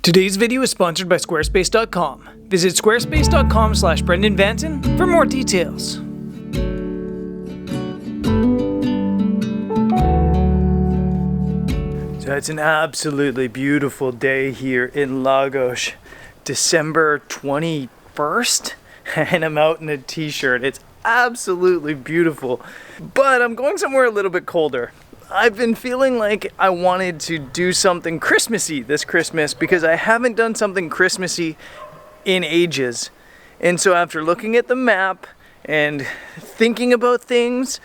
Today's video is sponsored by Squarespace.com. Visit squarespace.com/Brendan Vanton for more details. So it's an absolutely beautiful day here in Lagos, December 21st, and I'm out in a t-shirt. It's absolutely beautiful, but I'm going somewhere a little bit colder. I've been feeling like I wanted to do something Christmassy this Christmas because I haven't done something Christmassy in ages. And so after looking at the map and thinking about things,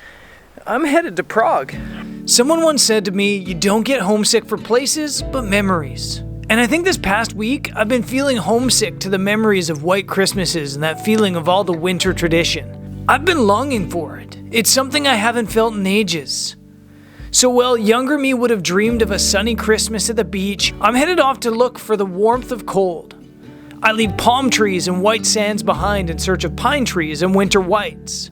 I'm headed to Prague. Someone once said to me, you don't get homesick for places, but memories. And I think this past week, I've been feeling homesick to the memories of white Christmases and that feeling of all the winter tradition. I've been longing for it. It's something I haven't felt in ages. So while younger me would have dreamed of a sunny Christmas at the beach, I'm headed off to look for the warmth of cold. I leave palm trees and white sands behind in search of pine trees and winter whites.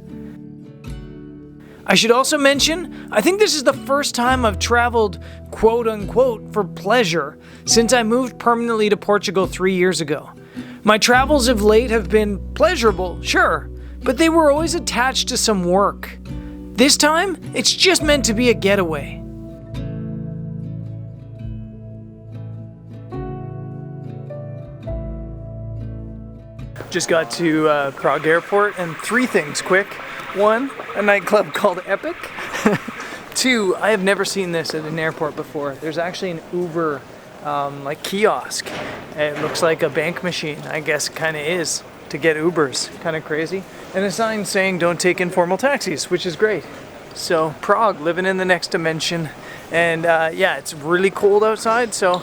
I should also mention, I think this is the first time I've traveled quote unquote for pleasure since I moved permanently to Portugal 3 years ago. My travels of late have been pleasurable, sure, but they were always attached to some work. This time, it's just meant to be a getaway. Just got to Prague Airport, and 3 things quick. 1, a nightclub called Epic. 2, I have never seen this at an airport before. There's actually an Uber kiosk. It looks like a bank machine. I guess it kind of is to get Ubers. Kind of crazy. And a sign saying don't take informal taxis, which is great. So Prague, living in the next dimension. And yeah, it's really cold outside, so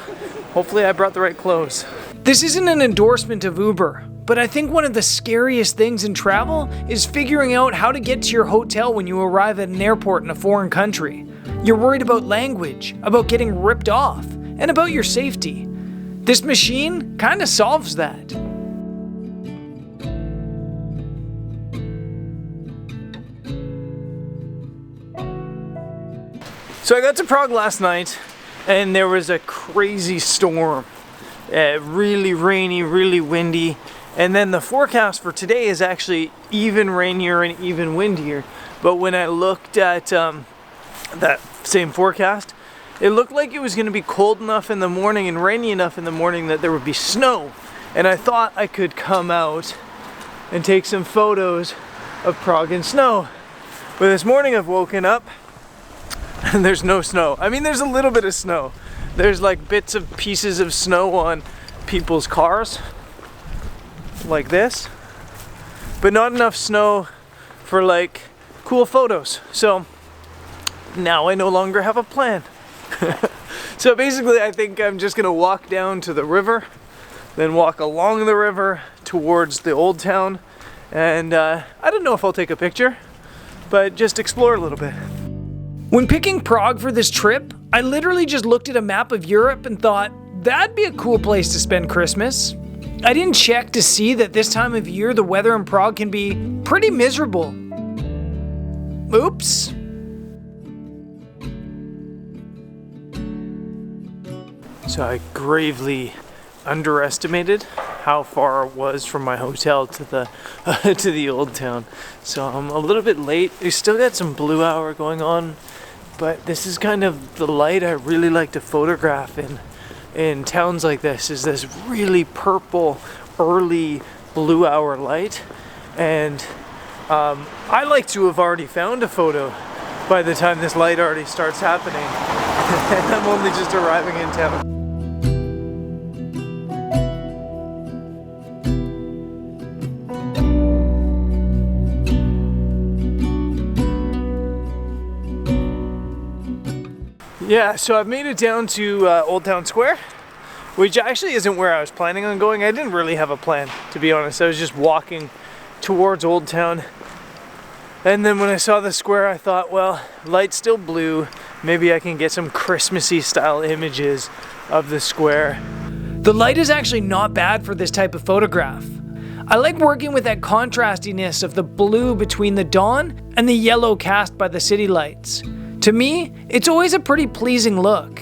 hopefully I brought the right clothes. This isn't an endorsement of Uber, but I think one of the scariest things in travel is figuring out how to get to your hotel when you arrive at an airport in a foreign country. You're worried about language, about getting ripped off, and about your safety. This machine kind of solves that. So I got to Prague last night, and there was a crazy storm. Really rainy, really windy. And then the forecast for today is actually even rainier and even windier. But when I looked at that same forecast, it looked like it was going to be cold enough in the morning and rainy enough in the morning that there would be snow. And I thought I could come out and take some photos of Prague in snow. But this morning I've woken up and there's no snow. I mean, there's a little bit of snow. There's like bits of pieces of snow on people's cars, like this, but not enough snow for like cool photos. So now I no longer have a plan. So basically I think I'm just gonna walk down to the river, then walk along the river towards the old town, and I don't know if I'll take a picture, but just explore a little bit. When picking Prague for this trip, I literally just looked at a map of Europe and thought, that'd be a cool place to spend Christmas. I didn't check to see that this time of year the weather in Prague can be pretty miserable. Oops. So I gravely underestimated how far it was from my hotel to the to the old town. So I'm a little bit late. We still got some blue hour going on, but this is kind of the light I really like to photograph in towns like this, is this really purple early blue hour light. And I like to have already found a photo by the time this light already starts happening. And I'm only just arriving in town. Yeah, so I've made it down to Old Town Square, which actually isn't where I was planning on going. I didn't really have a plan, to be honest. I was just walking towards Old Town. And then when I saw the square, I thought, well, light's still blue. Maybe I can get some Christmassy style images of the square. The light is actually not bad for this type of photograph. I like working with that contrastiness of the blue between the dawn and the yellow cast by the city lights. To me, it's always a pretty pleasing look.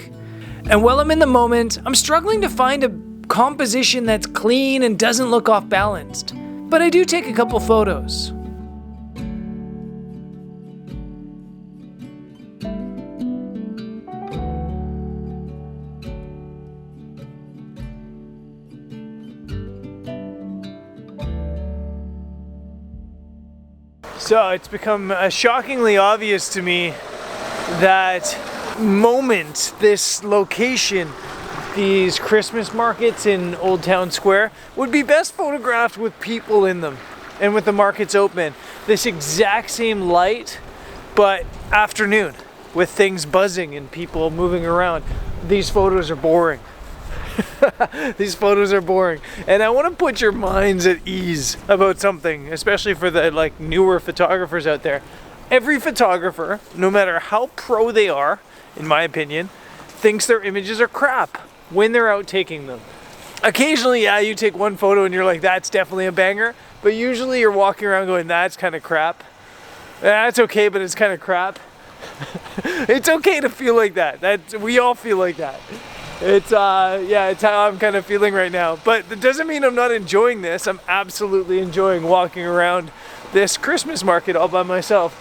And while I'm in the moment, I'm struggling to find a composition that's clean and doesn't look off balanced. But I do take a couple photos. So it's become shockingly obvious to me that this location, these Christmas markets in Old Town Square, would be best photographed with people in them and with the markets open. This exact same light, but afternoon, with things buzzing and people moving around. These photos are boring. These photos are boring, and I want to put your minds at ease about something, especially for the newer photographers out there. Every photographer, no matter how pro they are, in my opinion, thinks their images are crap when they're out taking them. Occasionally, yeah, you take one photo and you're like, that's definitely a banger, but usually you're walking around going, that's kind of crap. That's okay, but it's kind of crap. It's okay to feel like that. We all feel like that. It's it's how I'm kind of feeling right now. But it doesn't mean I'm not enjoying this. I'm absolutely enjoying walking around this Christmas market all by myself,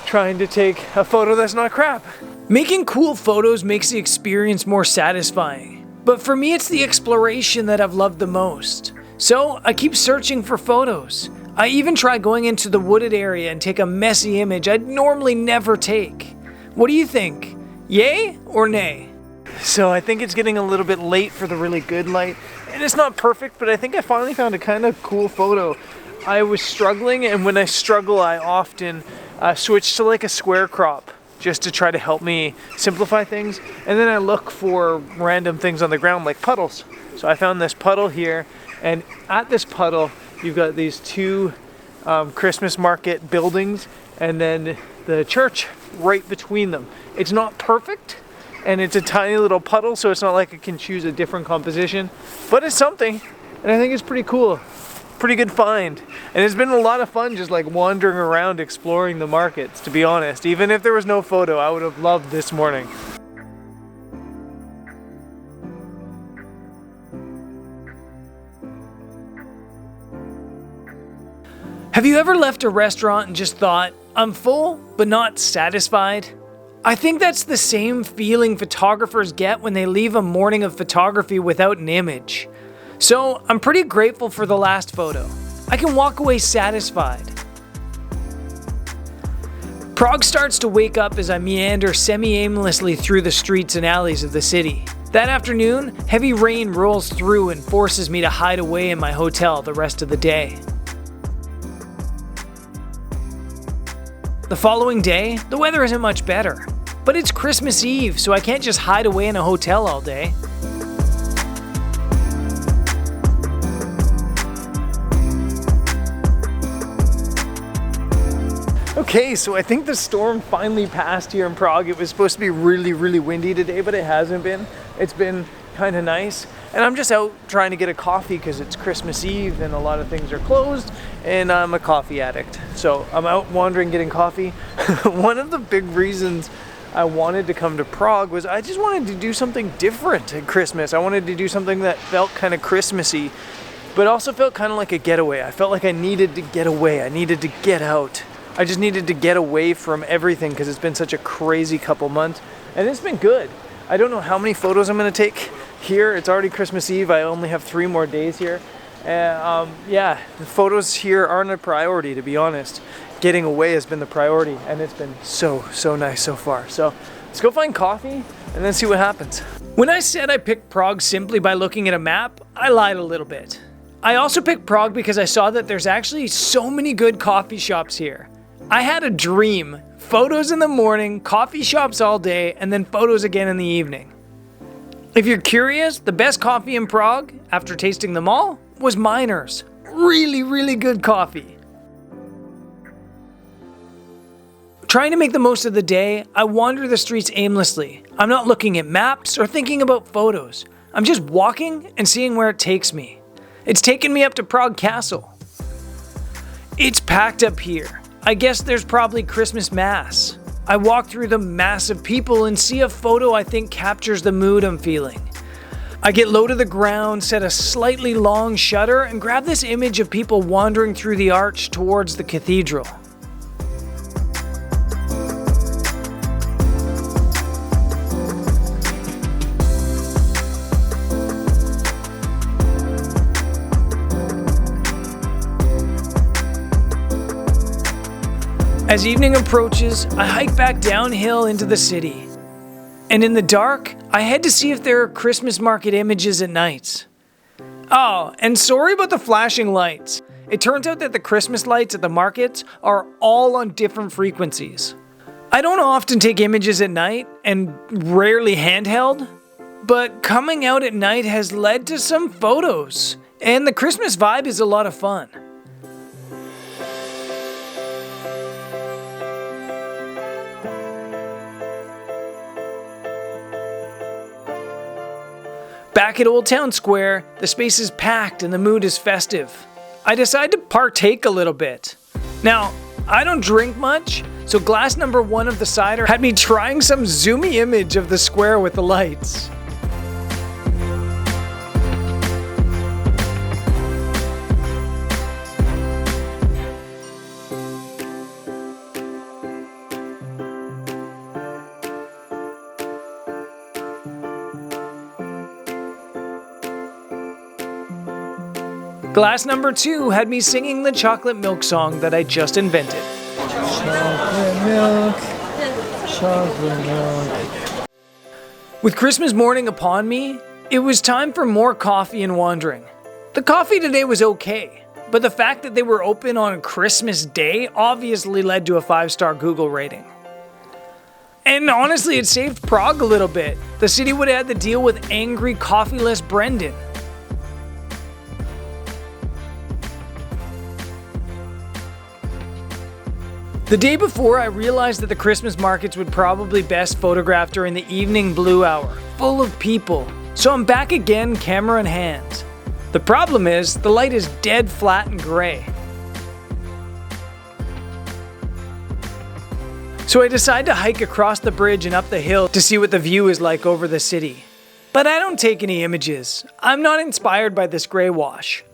trying to take a photo that's not crap. Making cool photos makes the experience more satisfying. But for me, it's the exploration that I've loved the most. So I keep searching for photos. I even try going into the wooded area and take a messy image I'd normally never take. What do you think? Yay or nay? So I think it's getting a little bit late for the really good light, and it's not perfect, but I think I finally found a kind of cool photo. I was struggling, and when I struggle, I often switch to a square crop just to try to help me simplify things, and then I look for random things on the ground like puddles. So I found this puddle here, and at this puddle you've got these two Christmas market buildings and then the church right between them. It's not perfect, and it's a tiny little puddle, so it's not like I can choose a different composition, but it's something, and I think it's pretty cool. Pretty good find. And it's been a lot of fun just wandering around exploring the markets, to be honest. Even if there was no photo, I would have loved this morning. Have you ever left a restaurant and just thought, I'm full, but not satisfied? I think that's the same feeling photographers get when they leave a morning of photography without an image. So I'm pretty grateful for the last photo. I can walk away satisfied. Prague starts to wake up as I meander semi-aimlessly through the streets and alleys of the city. That afternoon, heavy rain rolls through and forces me to hide away in my hotel the rest of the day. The following day, the weather isn't much better, but it's Christmas Eve, so I can't just hide away in a hotel all day. Okay, so I think the storm finally passed here in Prague. It was supposed to be really, really windy today, but it hasn't been. It's been kind of nice. And I'm just out trying to get a coffee because it's Christmas Eve and a lot of things are closed, and I'm a coffee addict. So I'm out wandering getting coffee. One of the big reasons I wanted to come to Prague was I just wanted to do something different at Christmas. I wanted to do something that felt kind of Christmassy, but also felt kind of like a getaway. I felt like I needed to get away. I needed to get out. I just needed to get away from everything because it's been such a crazy couple months, and it's been good. I don't know how many photos I'm going to take here. It's already Christmas Eve. I only have 3 more days here. Yeah, the photos here aren't a priority, to be honest. Getting away has been the priority, and it's been so nice so far. So let's go find coffee and then see what happens. When I said I picked Prague simply by looking at a map, I lied a little bit. I also picked Prague because I saw that there's actually so many good coffee shops here. I had a dream. Photos in the morning, coffee shops all day, and then photos again in the evening. If you're curious, the best coffee in Prague, after tasting them all, was Miner's. Really good coffee. Trying to make the most of the day, I wander the streets aimlessly. I'm not looking at maps or thinking about photos. I'm just walking and seeing where it takes me. It's taken me up to Prague Castle. It's packed up here. I guess there's probably Christmas Mass. I walk through the mass of people and see a photo I think captures the mood I'm feeling. I get low to the ground, set a slightly long shutter, and grab this image of people wandering through the arch towards the cathedral. As evening approaches, I hike back downhill into the city. And in the dark, I head to see if there are Christmas market images at night. Oh, and sorry about the flashing lights. It turns out that the Christmas lights at the markets are all on different frequencies. I don't often take images at night, and rarely handheld, but coming out at night has led to some photos, and the Christmas vibe is a lot of fun. Back at Old Town Square, the space is packed and the mood is festive. I decide to partake a little bit. Now, I don't drink much, so glass number 1 of the cider had me trying some zoomy image of the square with the lights. Glass number 2 had me singing the chocolate milk song that I just invented. Chocolate milk, chocolate milk. With Christmas morning upon me, it was time for more coffee and wandering. The coffee today was okay, but the fact that they were open on Christmas Day obviously led to a 5-star Google rating. And honestly, it saved Prague a little bit. The city would have had to deal with angry, coffeeless Brendan. The day before, I realized that the Christmas markets would probably best photograph during the evening blue hour, full of people. So I'm back again, camera in hand. The problem is, the light is dead flat and gray. So I decide to hike across the bridge and up the hill to see what the view is like over the city. But I don't take any images. I'm not inspired by this gray wash.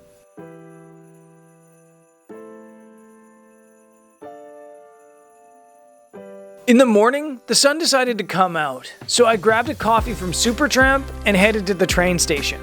In the morning, the sun decided to come out, so I grabbed a coffee from Supertramp and headed to the train station.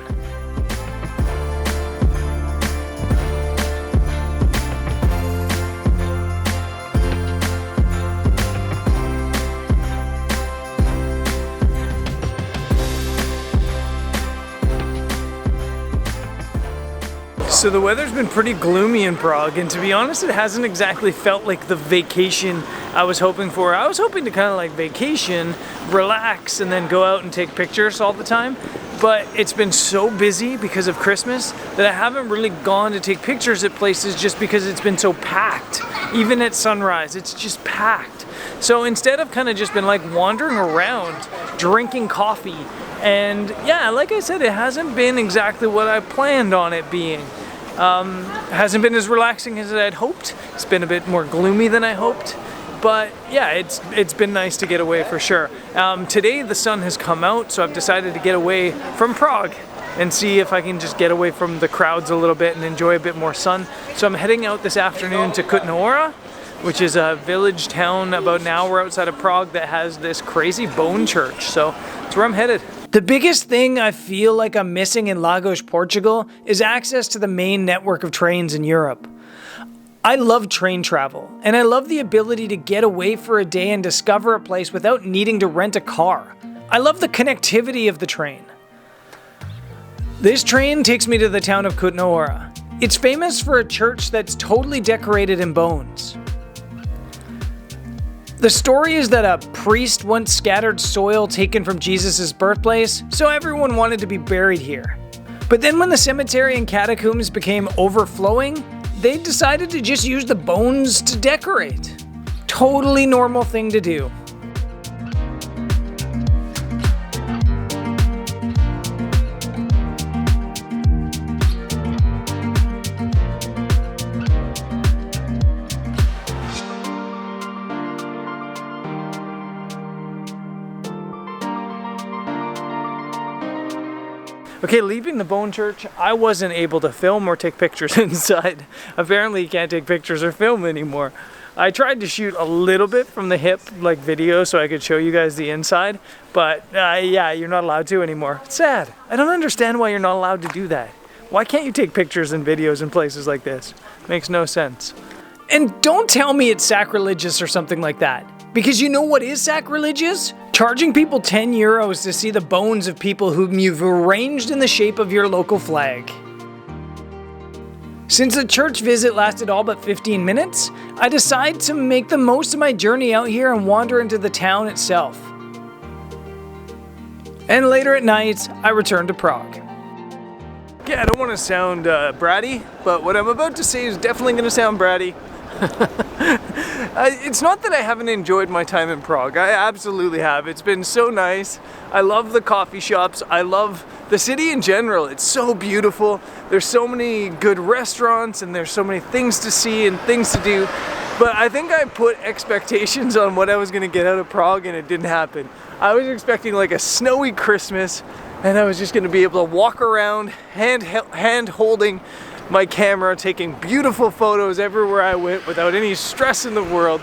So the weather's been pretty gloomy in Prague, and to be honest, it hasn't exactly felt like the vacation I was hoping for. I was hoping to kind of like vacation, relax, and then go out and take pictures all the time. But it's been so busy because of Christmas that I haven't really gone to take pictures at places just because it's been so packed. Even at sunrise, it's just packed. So instead I've kind of just been like wandering around, drinking coffee. And yeah, like I said, it hasn't been exactly what I planned on it being. Hasn't been as relaxing as I'd hoped. It's been a bit more gloomy than I hoped. But yeah, it's been nice to get away for sure. Today the sun has come out, so I've decided to get away from Prague and see if I can just get away from the crowds a little bit and enjoy a bit more sun. So I'm heading out this afternoon to Kutna Hora, which is a village town about an hour outside of Prague that has this crazy bone church. So that's where I'm headed. The biggest thing I feel like I'm missing in Lagos, Portugal is access to the main network of trains in Europe. I love train travel, and I love the ability to get away for a day and discover a place without needing to rent a car. I love the connectivity of the train. This train takes me to the town of Kutna Hora. It's famous for a church that's totally decorated in bones. The story is that a priest once scattered soil taken from Jesus' birthplace, so everyone wanted to be buried here. But then when the cemetery and catacombs became overflowing, they decided to just use the bones to decorate. Totally normal thing to do. Okay, leaving the Bone Church, I wasn't able to film or take pictures inside. Apparently you can't take pictures or film anymore. I tried to shoot a little bit from the hip, like video, so I could show you guys the inside, but yeah, you're not allowed to anymore. It's sad. I don't understand why you're not allowed to do that. Why can't you take pictures and videos in places like this? Makes no sense. And don't tell me it's sacrilegious or something like that. Because you know what is sacrilegious? Charging people 10 euros to see the bones of people whom you've arranged in the shape of your local flag. Since the church visit lasted all but 15 minutes, I decide to make the most of my journey out here and wander into the town itself. And later at night, I return to Prague. Yeah, I don't want to sound bratty, but what I'm about to say is definitely going to sound bratty. It's not that I haven't enjoyed my time in Prague. I absolutely have. It's been so nice. I love the coffee shops. I love the city in general. It's so beautiful. There's so many good restaurants and there's so many things to see and things to do. But I think I put expectations on what I was going to get out of Prague and it didn't happen. I was expecting like a snowy Christmas and I was just going to be able to walk around hand holding my camera, taking beautiful photos everywhere I went without any stress in the world.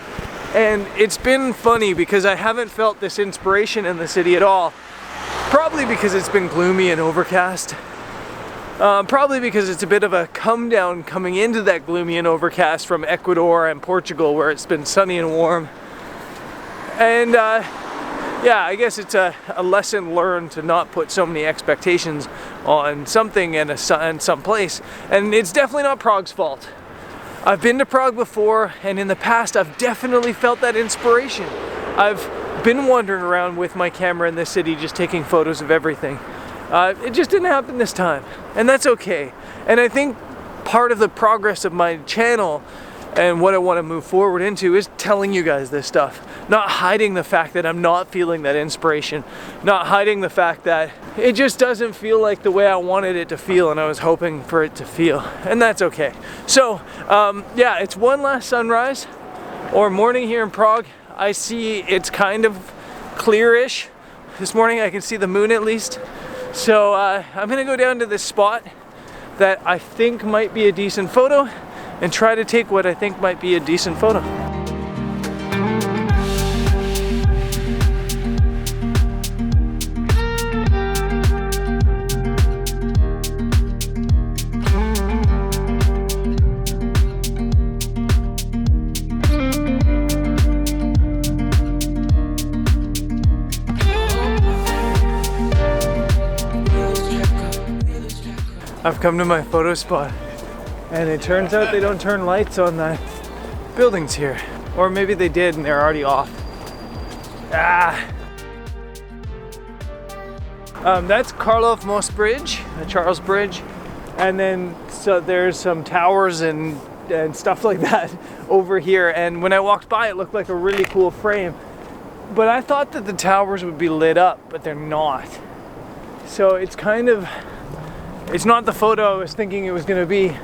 And it's been funny because I haven't felt this inspiration in the city at all. Probably because it's been gloomy and overcast. Probably because it's a bit of a come down coming into that gloomy and overcast from Ecuador and Portugal where it's been sunny and warm. And yeah, I guess it's a lesson learned to not put so many expectations on something and some place. And it's definitely not Prague's fault. I've been to Prague before, and in the past I've definitely felt that inspiration. I've been wandering around with my camera in this city just taking photos of everything. It just didn't happen this time, and that's okay. And I think part of the progress of my channel and what I want to move forward into is telling you guys this stuff. Not hiding the fact that I'm not feeling that inspiration. Not hiding the fact that it just doesn't feel like the way I wanted it to feel and I was hoping for it to feel. And that's okay. So, yeah, it's one last sunrise or morning here in Prague. I see it's kind of clearish. This morning I can see the moon at least. So I'm gonna go down to this spot that I think might be a decent photo and try to take what I think might be a decent photo. I've come to my photo spot. And it turns out they don't turn lights on the buildings here. Or maybe they did and they're already off. That's Karlov Most Bridge, the Charles Bridge. And then so there's some towers and stuff like that over here. And when I walked by, it looked like a really cool frame. But I thought that the towers would be lit up, but they're not. So it's not the photo I was thinking it was gonna be.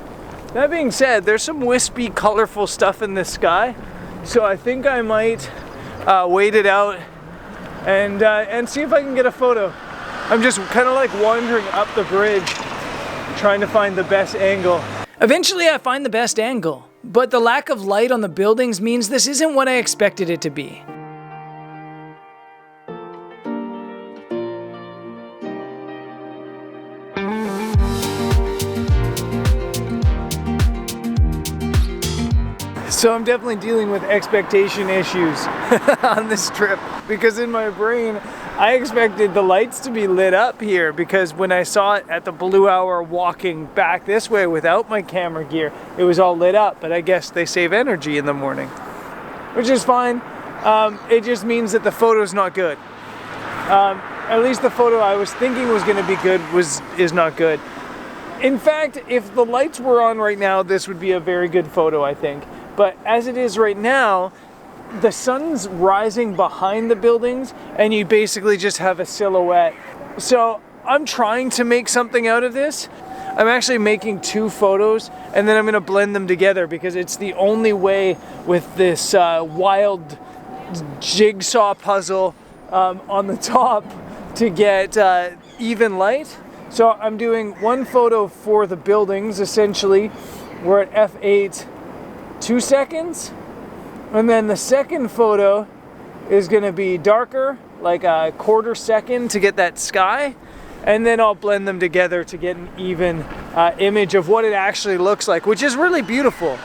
That being said, there's some wispy, colorful stuff in the sky, so I think I might wait it out and see if I can get a photo. I'm just kind of like wandering up the bridge, trying to find the best angle. Eventually I find the best angle, but the lack of light on the buildings means this isn't what I expected it to be. So I'm definitely dealing with expectation issues on this trip because in my brain I expected the lights to be lit up here because when I saw it at the Blue Hour walking back this way without my camera gear, it was all lit up, but I guess they save energy in the morning, which is fine. It just means that the photo's not good. At least the photo I was thinking was going to be good is not good. In fact, if the lights were on right now, this would be a very good photo, I think. But as it is right now, the sun's rising behind the buildings and you basically just have a silhouette. So I'm trying to make something out of this. I'm actually making two photos and then I'm gonna blend them together because it's the only way with this wild jigsaw puzzle on the top to get even light. So I'm doing one photo for the buildings, essentially. We're at f8, 2 seconds. And then the second photo is gonna be darker, like a 1/4 second to get that sky. And then I'll blend them together to get an even image of what it actually looks like, which is really beautiful.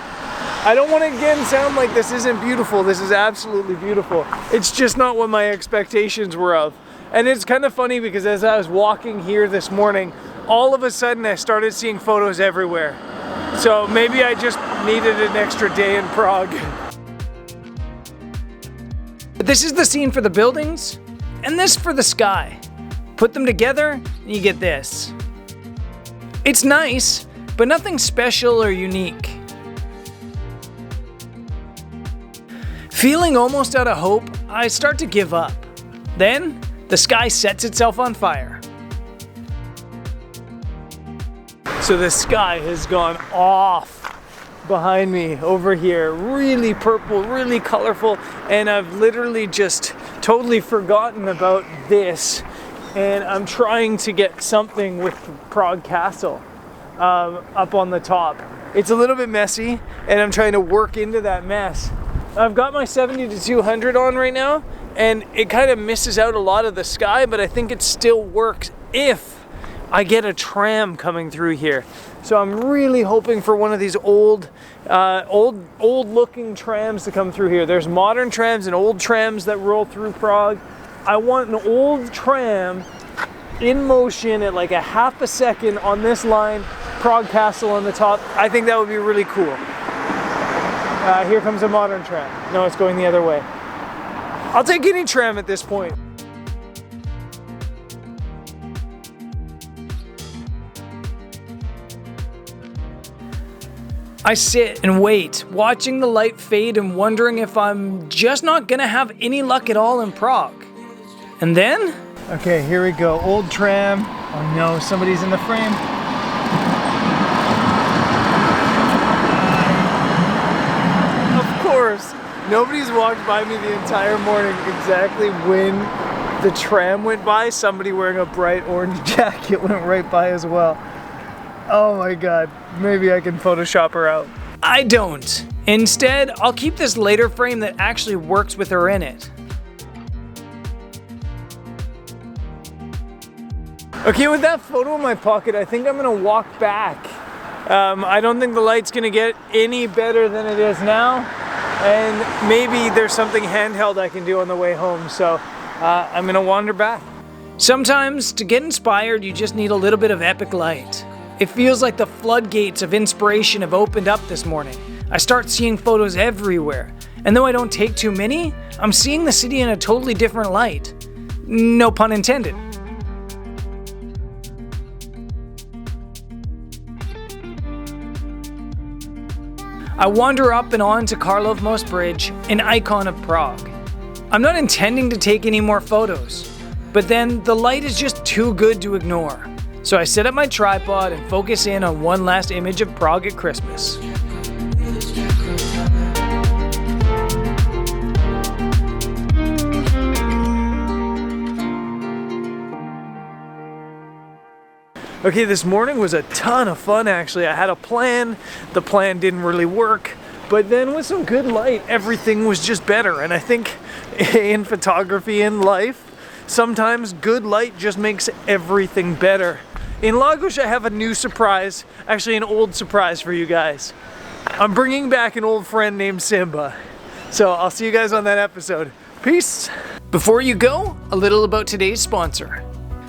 I don't want to again sound like this isn't beautiful. This is absolutely beautiful. It's just not what my expectations were of. And it's kind of funny because as I was walking here this morning, all of a sudden I started seeing photos everywhere. So maybe I just needed an extra day in Prague. But this is the scene for the buildings, and this for the sky. Put them together, and you get this. It's nice, but nothing special or unique. Feeling almost out of hope, I start to give up. Then, the sky sets itself on fire. So the sky has gone off behind me over here. Really purple, really colorful, and I've literally just totally forgotten about this. And I'm trying to get something with Prague Castle up on the top. It's a little bit messy, and I'm trying to work into that mess. I've got my 70 to 200 on right now, and it kind of misses out a lot of the sky, but I think it still works if I get a tram coming through here. So I'm really hoping for one of these old looking trams to come through here. There's modern trams and old trams that roll through Prague. I want an old tram in motion at like a half a second on this line, Prague Castle on the top. I think that would be really cool. Here comes a modern tram. No, it's going the other way. I'll take any tram at this point. I sit and wait, watching the light fade and wondering if I'm just not gonna have any luck at all in Prague. And then? Okay, here we go. Old tram. Oh no, somebody's in the frame. Of course, nobody's walked by me the entire morning exactly when the tram went by. Somebody wearing a bright orange jacket went right by as well. Oh my God, maybe I can Photoshop her out. I don't. Instead, I'll keep this later frame that actually works with her in it. Okay, with that photo in my pocket, I think I'm gonna walk back. I don't think the light's gonna get any better than it is now. And maybe there's something handheld I can do on the way home, so I'm gonna wander back. Sometimes, to get inspired, you just need a little bit of epic light. It feels like the floodgates of inspiration have opened up this morning. I start seeing photos everywhere, and though I don't take too many, I'm seeing the city in a totally different light. No pun intended. I wander up and on to Karlov Most Bridge, an icon of Prague. I'm not intending to take any more photos, but then the light is just too good to ignore. So I set up my tripod and focus in on one last image of Prague at Christmas. Okay, this morning was a ton of fun actually. I had a plan, the plan didn't really work, but then with some good light, everything was just better. And I think in photography and life, sometimes good light just makes everything better. In Lagos, I have a new surprise, actually an old surprise for you guys. I'm bringing back an old friend named Simba. So I'll see you guys on that episode. Peace. Before you go, a little about today's sponsor.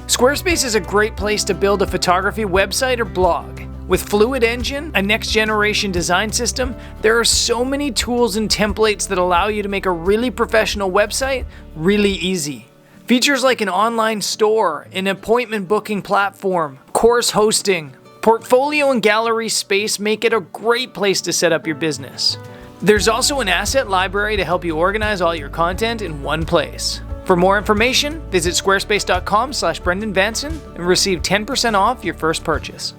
Squarespace is a great place to build a photography website or blog. With Fluid Engine, a next-generation design system, there are so many tools and templates that allow you to make a really professional website really easy. Features like an online store, an appointment booking platform, course hosting, portfolio and gallery space make it a great place to set up your business. There's also an asset library to help you organize all your content in one place. For more information, visit squarespace.com/BrendanVanson and receive 10% off your first purchase.